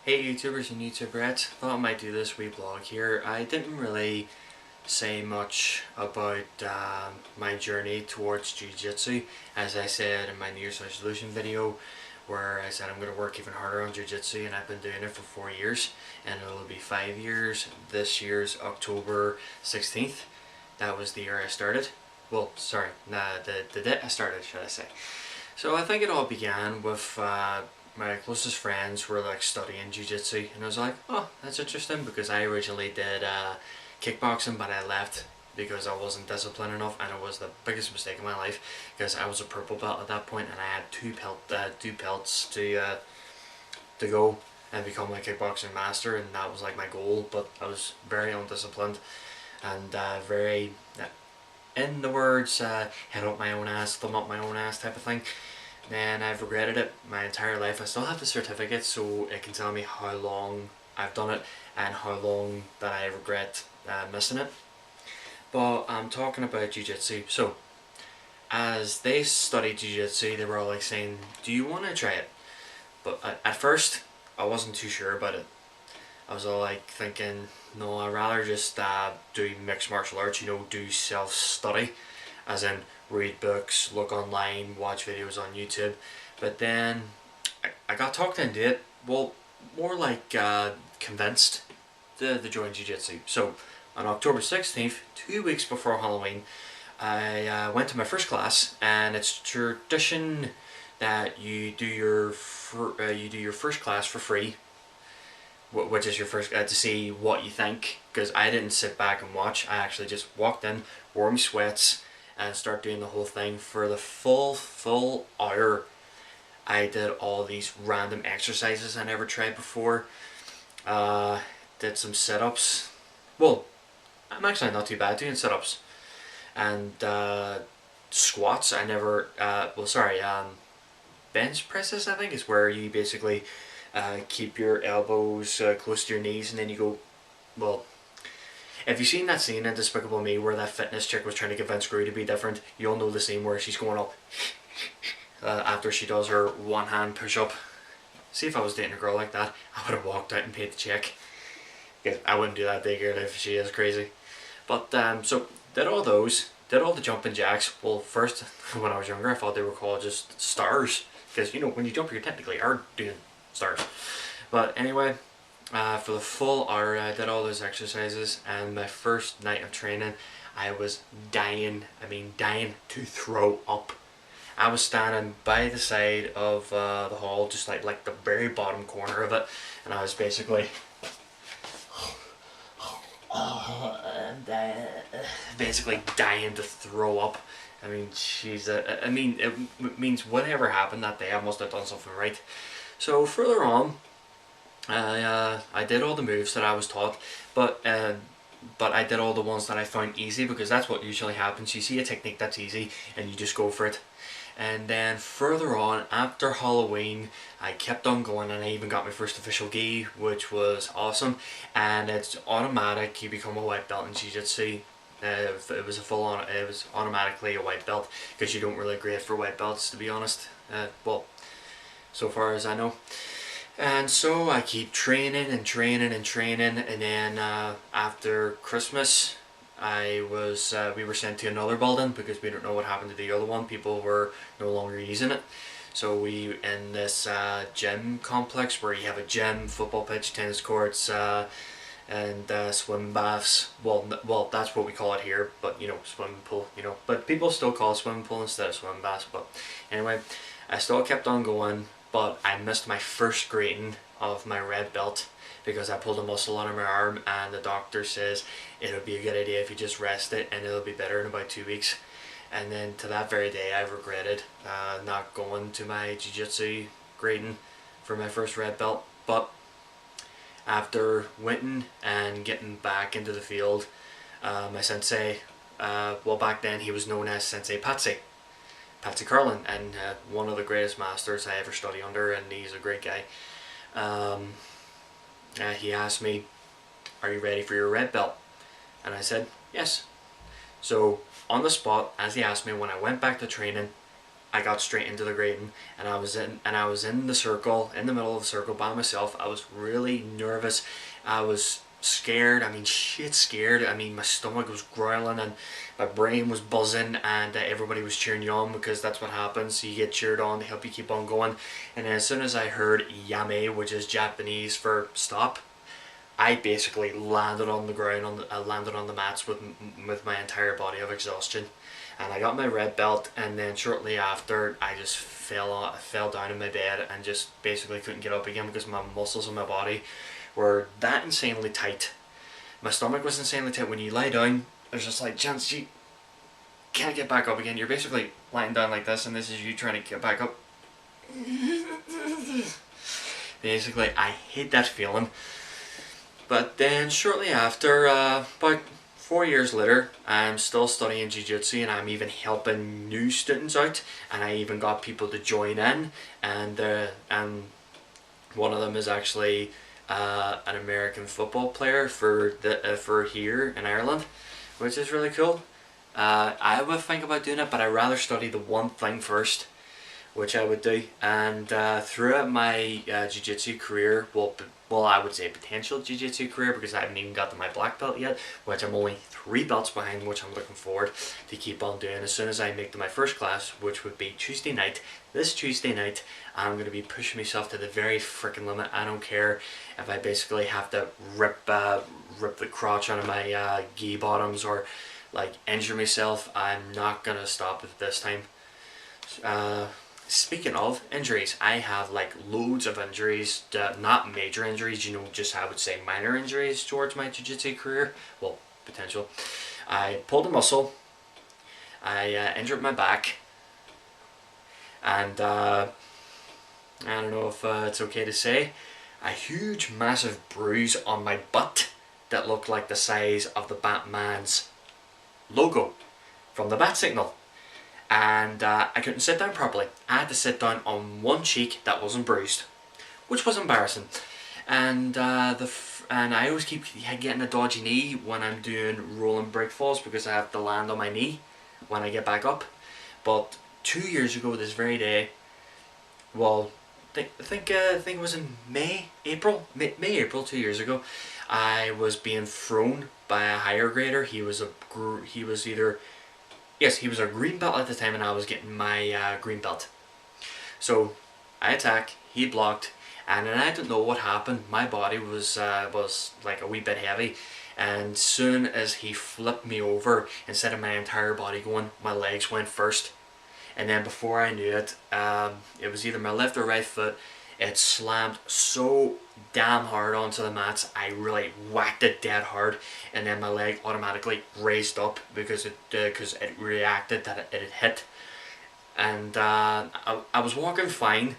Hey YouTubers and YouTuberettes, thought I might do this wee vlog here. I didn't really say much about my journey towards Jiu-Jitsu, as I said in my New Year's resolution video, where I said I'm going to work even harder on Jiu-Jitsu, and I've been doing it for 4 years, and it'll be 5 years this year's October 16th. That was the year I started. Well, sorry, the day I started, should I say. So I think it all began with my closest friends were like studying Jiu-Jitsu, and I was like, oh, that's interesting, because I originally did kickboxing, but I left because I wasn't disciplined enough, and it was the biggest mistake of my life, because I was a purple belt at that point, and I had two pelts to go and become a kickboxing master, and that was like my goal. But I was very undisciplined and very, in the words, head up my own ass, thumb up my own ass type of thing. And I've regretted it my entire life. I still have the certificate, so it can tell me how long I've done it and how long that I regret missing it. But I'm talking about Jiu-Jitsu. So as they studied Jiu-Jitsu, they were all like saying, do you want to try it? But at first I wasn't too sure about it. I was all like thinking, no, I'd rather just do mixed martial arts, do self-study, as in read books, look online, watch videos on YouTube. But then I got talked into it, well, more like convinced to join Jiu-Jitsu. So on October 16th, 2 weeks before Halloween, I went to my first class, and it's tradition that you do your first class for free, which is your first to see what you think, because I didn't sit back and watch. I actually just walked in, wore my sweats, and start doing the whole thing for the full hour. I did all these random exercises I never tried before. Did some sit-ups. Well, I'm actually not too bad doing sit-ups. And squats, I never, bench presses, I think, is where you basically keep your elbows close to your knees, and then you go, well, if you've seen that scene in Despicable Me where that fitness chick was trying to convince Gru to be different, you'll know the scene where she's going up after she does her one-hand push-up. See, if I was dating a girl like that, I would have walked out and paid the check. Because I wouldn't do that to a girl if she is crazy. But, so, did all those, did all the jumping jacks. Well, first, when I was younger, I thought they were called just stars. Because, when you jump, you technically are doing stars. But anyway, for the full hour, I did all those exercises, and my first night of training, I was dying to throw up. I was standing by the side of the hall, just like the very bottom corner of it, and I was basically dying to throw up. I mean, jeez, it means whatever happened that day, I must have done something right. So further on, I did all the moves that I was taught, but I did all the ones that I found easy, because that's what usually happens. You see a technique that's easy and you just go for it. And then further on, after Halloween, I kept on going, and I even got my first official gi, which was awesome. And it's automatic, you become a white belt in Jiu-Jitsu. It was automatically a white belt, because you don't really grade for white belts, to be honest. Well, so far as I know. And so I keep training and training and training, and then after Christmas, we were sent to another building, because we don't know what happened to the other one. People were no longer using it. So we in this gym complex where you have a gym, football pitch, tennis courts, and swim baths. Well, that's what we call it here, but swimming pool, But people still call it swimming pool instead of swim baths. But anyway, I still kept on going. But I missed my first grading of my red belt, because I pulled a muscle under my arm, and the doctor says it'll be a good idea if you just rest it, and it'll be better in about 2 weeks. And then to that very day, I regretted not going to my Jiu-Jitsu grading for my first red belt. But after winning and getting back into the field, my sensei, well, back then he was known as Sensei Patsy Carlin, and one of the greatest masters I ever studied under, and he's a great guy. He asked me, are you ready for your red belt? And I said, yes. So on the spot, as he asked me, when I went back to training, I got straight into the grading, and I was in the circle, in the middle of the circle by myself. I was really nervous. I was scared. I mean, shit scared. I mean, my stomach was growling and my brain was buzzing, and everybody was cheering you on because that's what happens. You get cheered on to help you keep on going. And then as soon as I heard yame, which is Japanese for stop, I basically landed on the ground. I landed on the mats with my entire body of exhaustion, and I got my red belt. And then shortly after, I just fell down in my bed and just basically couldn't get up again because my muscles in my body were that insanely tight. My stomach was insanely tight. When you lie down, there's just like chance you can't get back up again. You're basically lying down like this, and this is you trying to get back up. Basically, I hate that feeling. But then shortly after, about 4 years later, I'm still studying Jiu-Jitsu, and I'm even helping new students out, and I even got people to join in, and one of them is actually an American football player for here in Ireland, which is really cool. I would think about doing it, but I'd rather study the one thing first, which I would do. And throughout my jiu-jitsu career, well, I would say potential jiu-jitsu career, because I haven't even got to my black belt yet, which I'm only 3 belts behind, which I'm looking forward to keep on doing. As soon as I make to my first class, which would be Tuesday night, this Tuesday night, I'm going to be pushing myself to the very freaking limit. I don't care if I basically have to rip the crotch out of my gi bottoms or like injure myself. I'm not going to stop at this time. Speaking of injuries, I have like loads of injuries, not major injuries, just I would say minor injuries towards my jiu-jitsu career. Well, potential. I pulled a muscle, I injured my back, and I don't know if it's okay to say, a huge massive bruise on my butt that looked like the size of the Batman's logo from the bat signal. And I couldn't sit down properly. I had to sit down on one cheek that wasn't bruised, which was embarrassing. And and I always keep getting a dodgy knee when I'm doing rolling break falls, because I have to land on my knee when I get back up. But 2 years ago this very day, well, I think it was in May, April 2 years ago, I was being thrown by a higher grader. He was a green belt at the time, and I was getting my green belt. So I attack, he blocked, and then I don't know what happened. My body was like a wee bit heavy, and soon as he flipped me over, instead of my entire body going, my legs went first. And then before I knew it, it was either my left or right foot. It slammed so damn hard onto the mats. I really whacked it dead hard, and then my leg automatically raised up because it reacted that it had hit. And I was walking fine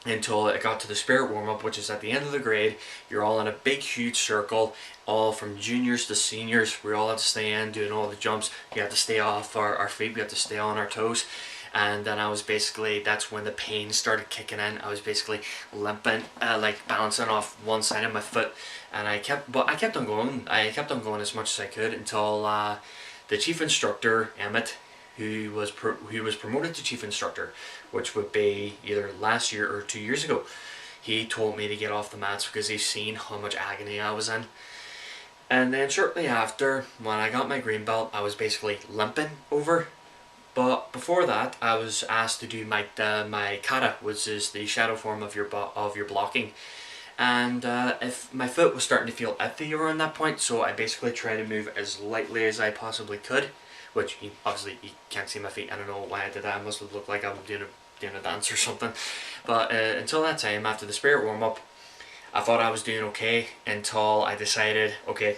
until it got to the spirit warm-up, which is at the end of the grade. You're all in a big huge circle, all from juniors to seniors. We all had to stay in doing all the jumps. You had to stay off our feet, we had to stay on our toes. And then I was basically, that's when the pain started kicking in. I was basically limping, like balancing off one side of my foot, and I kept on going. I kept on going as much as I could until the chief instructor, Emmett, who was promoted to chief instructor, which would be either last year or 2 years ago. He told me to get off the mats because he's seen how much agony I was in. And then shortly after, when I got my green belt, I was basically limping over. But before that, I was asked to do my kata, which is the shadow form of your blocking. And if my foot was starting to feel iffy around that point, so I basically tried to move as lightly as I possibly could. Which obviously you can't see my feet. I don't know why I did that. I must have looked like I'm doing a dance or something. But until that time, after the spirit warm up, I thought I was doing okay until I decided, okay,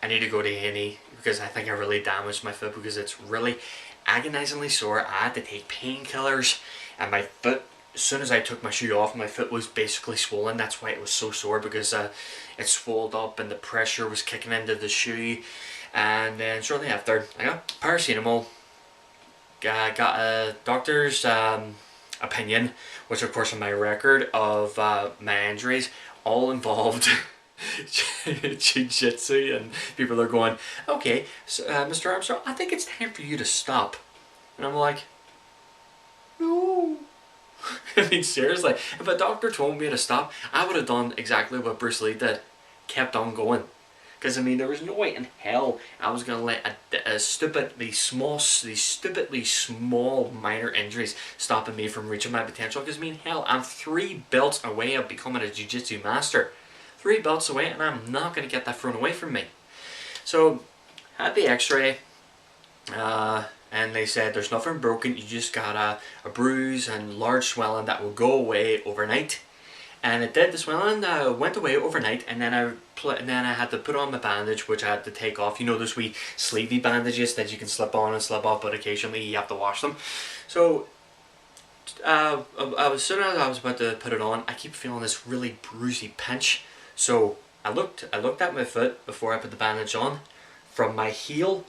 I need to go to A&E because I think I really damaged my foot, because it's really agonizingly sore. I had to take painkillers, and my foot, as soon as I took my shoe off, my foot was basically swollen. That's why it was so sore, because it swelled up and the pressure was kicking into the shoe. And then shortly after, I got paracetamol, got a doctor's opinion, which of course on my record of my injuries all involved jiu-jitsu, and people are going, okay, so, Mr. Armstrong, I think it's time for you to stop. And I'm like, No. I mean, seriously, if a doctor told me to stop, I would have done exactly what Bruce Lee did. Kept on going. Because, I mean, there was no way in hell I was going to let these stupidly small minor injuries stopping me from reaching my potential. Because, I mean, hell, I'm 3 belts away of becoming a jiu-jitsu master. 3 belts away, and I'm not going to get that thrown away from me. So, had the x-ray, and they said there's nothing broken, you just got a bruise and large swelling that will go away overnight. And it did. The swelling went away overnight, and then I had to put on my bandage, which I had to take off. You know those wee sleevey bandages that you can slip on and slip off, but occasionally you have to wash them. So as soon as I was about to put it on, I keep feeling this really bruisey pinch. So I looked at my foot before I put the bandage on. From my heel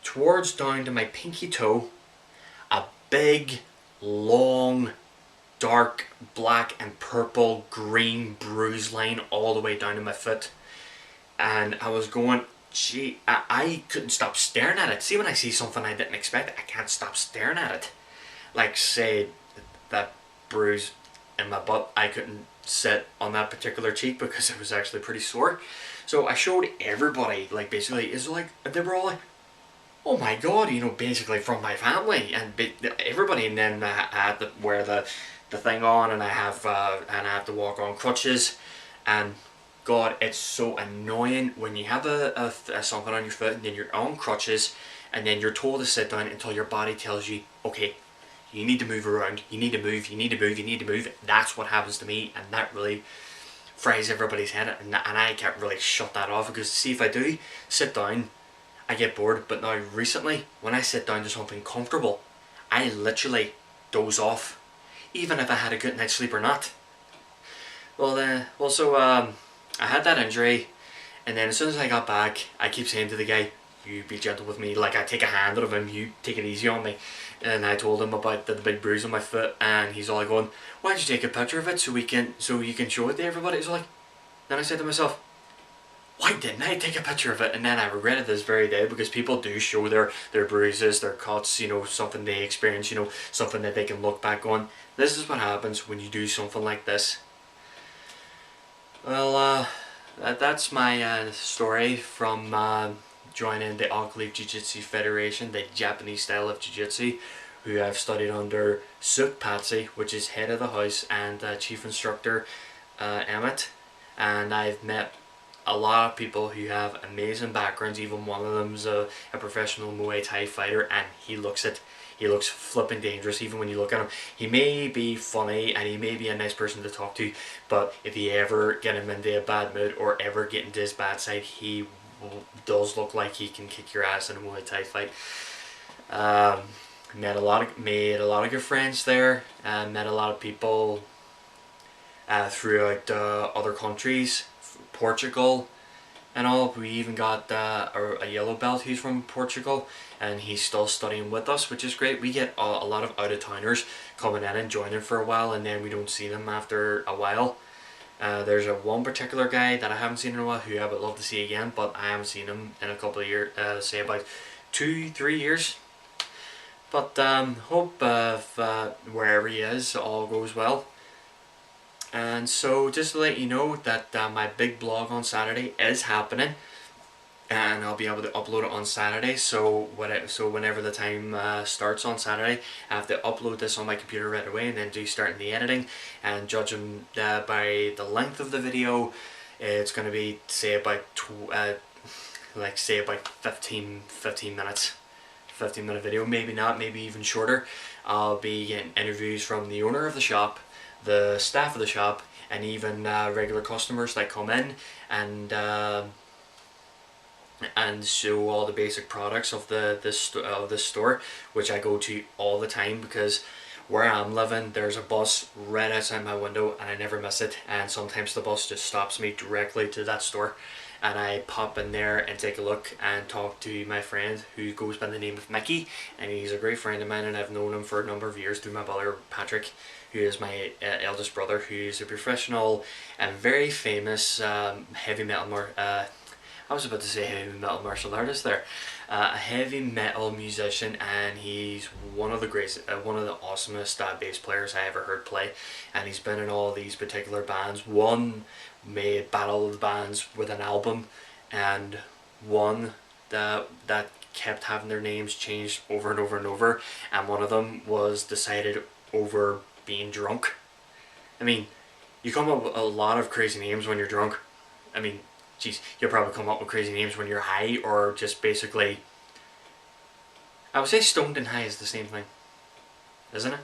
towards down to my pinky toe, a big, long, dark black and purple green bruise line all the way down to my foot. And I was going, gee, I couldn't stop staring at it. See, when I see something I didn't expect, I can't stop staring at it. Like, say, that bruise in my butt, I couldn't sit on that particular cheek because it was actually pretty sore. So I showed everybody, like, basically, it's like, they were all like, oh my god, you know, basically from my family and everybody. And then I had to wear the thing on, and I have to walk on crutches. And god, it's so annoying when you have a something on your foot and then you're on crutches, and then you're told to sit down until your body tells you, okay, you need to move around, you need to move, you need to move, you need to move. That's what happens to me, and that really fries everybody's head, and I can't really shut that off, because see, if I do sit down, I get bored. But now recently, when I sit down to something comfortable, I literally doze off, even if I had a good night's sleep or not. Well, I had that injury, and then as soon as I got back, I keep saying to the guy, you be gentle with me, like I take a hand out of him, you take it easy on me. And I told him about the big bruise on my foot, and he's all like going, why don't you take a picture of it so you can show it to everybody? He's like, then I said to myself, why didn't I take a picture of it? And then I regretted this very day, because people do show their bruises, their cuts, you know, something they experience, you know, something that they can look back on. This is what happens when you do something like this. Well, that's my story from joining the All League Jiu-Jitsu Federation, the Japanese style of Jiu-Jitsu, who I've studied under Suk Patsy, which is head of the house, and chief instructor Emmett. And I've met a lot of people who have amazing backgrounds. Even one of them's a professional Muay Thai fighter, and he looks flipping dangerous. Even when you look at him, he may be funny and he may be a nice person to talk to, but if you ever get him into a bad mood or ever get into his bad side, he does look like he can kick your ass in a Muay Thai fight. Made a lot of good friends there. Met a lot of people throughout other countries, Portugal and all. We even got a yellow belt who's from Portugal, and he's still studying with us, which is great. We get a lot of out-of-towners coming in and joining for a while, and then we don't see them after a while. There's one particular guy that I haven't seen in a while who I would love to see again, but I haven't seen him in a couple of years, say about 2-3 years. But hope wherever he is, all goes well. And so just to let you know that my big blog on Saturday is happening, and I'll be able to upload it on Saturday. So whenever the time starts on Saturday, I have to upload this on my computer right away, and then starting the editing. And judging by the length of the video, it's going to be say about 15 minutes. 15-minute video, maybe not, maybe even shorter. I'll be getting interviews from the owner of the shop, the staff of the shop, and even regular customers that come in and show all the basic products of this store, which I go to all the time, because where I'm living, there's a bus right outside my window and I never miss it. And sometimes the bus just stops me directly to that store, and I pop in there and take a look and talk to my friend who goes by the name of Mickey, and he's a great friend of mine, and I've known him for a number of years through my brother Patrick, who is my eldest brother, who's a professional and very famous heavy metal I was about to say heavy metal martial artist there. A heavy metal musician, and he's one of the greatest, one of the awesomest bass players I ever heard play. And he's been in all these particular bands. One made Battle of the Bands with an album, and one that kept having their names changed over and over and over. And one of them was decided over being drunk. I mean, you come up with a lot of crazy names when you're drunk. I mean, geez, you'll probably come up with crazy names when you're high, or just basically, I would say stoned and high is the same thing, isn't it?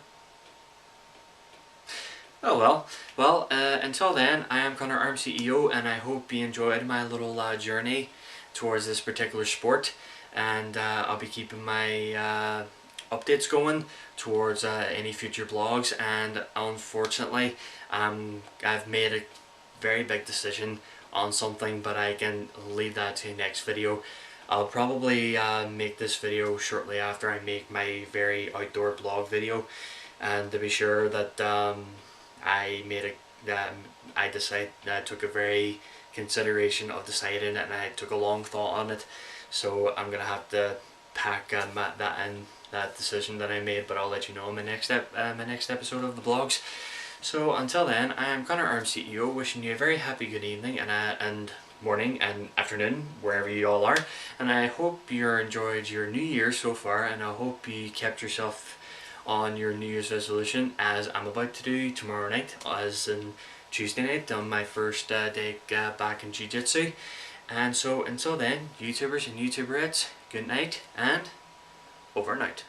Oh well. Well, until then, I am Connor Arm CEO, and I hope you enjoyed my little journey towards this particular sport. And I'll be keeping my updates going towards any future vlogs. And unfortunately, I've made a very big decision on something, but I can leave that to the next video. I'll probably make this video shortly after I make my very outdoor blog video, and to be sure that I took a very consideration of deciding, and I took a long thought on it. So I'm gonna have to pack that decision that I made, but I'll let you know in my next episode of the vlogs. So until then, I am Connor Arm CEO, wishing you a very happy good evening and morning and afternoon, wherever you all are. And I hope you enjoyed your New Year so far, and I hope you kept yourself on your New Year's resolution, as I'm about to do tomorrow night, as in Tuesday night, on my first day back in Jiu-Jitsu. And so until then, YouTubers and YouTuberettes, good night and over and out.